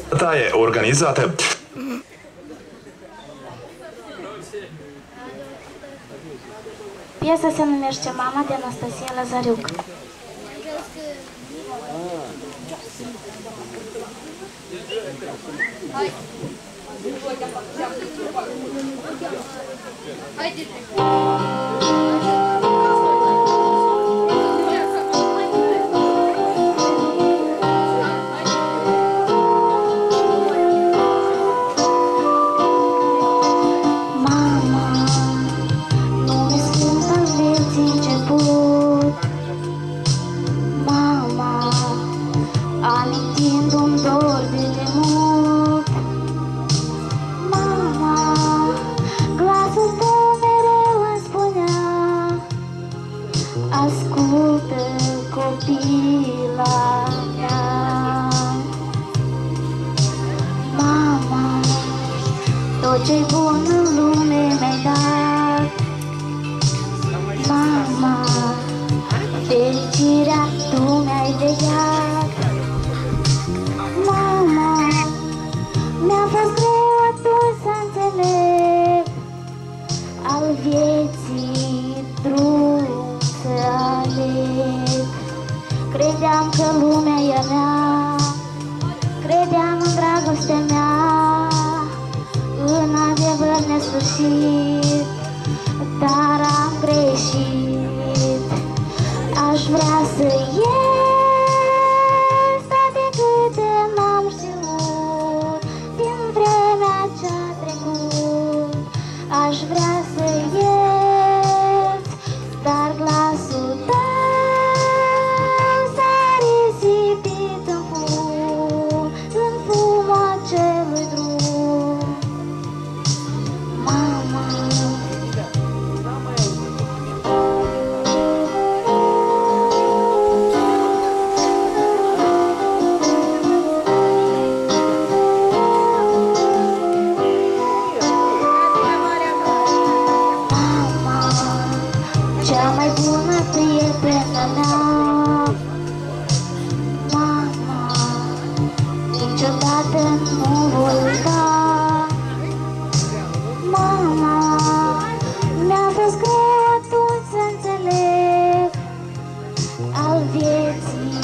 Taie organizată. Piesa se numește Mama de Anastasia Lazariuc. Amintindu-mi dor de demult, mama, glasul tău mereu îmi spunea: ascultă, copila mea. Mama, tot ce-i bun în lume mi-ai dat. Mama, fericirea tu mi-ai legat. Mama, mi-a fost greu atunci să înțeleg al vieții drum să aleg. Credeam că lumea e a mea, credeam în dragostea mea, în adevăr nesfârșit, dar am greșit. Aș vrea să ies toate câte n-am știut din vremea ce-a trecut. Aș vrea să ies, dar glasul tău s-a risipit în fumul acelui drum. Mama, cea mai bună prietenă mea. Mama, niciodată nu voi uita. Mama, mi-a fost greu atunci să înțeleg al vieții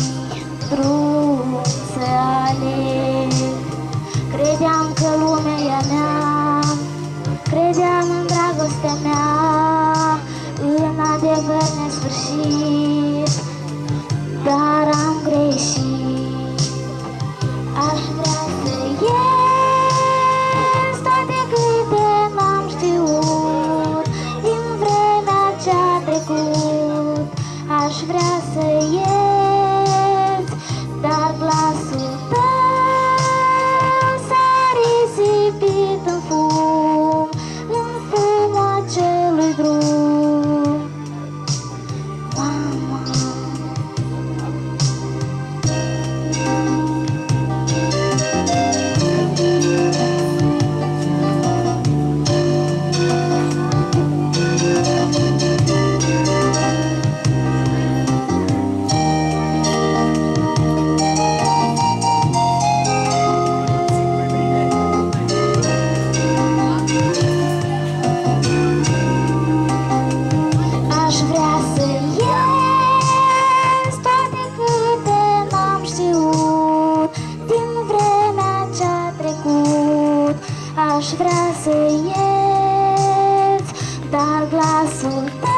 drum să aleg. Credeam că lumea e a mea, credeam în dragostea mea, în adevăr nesfârșit, dar am greșit. Aș vrea să ies toate câte n-am știut din vremea ce-a trecut. Aș vrea să ies, dar glasul tău s-a risipit în fumul acelui drum. Mama, aș vrea să ies toate câte n-am știut din vremea ce-a trecut. Aș vrea să ies, dar glasul tău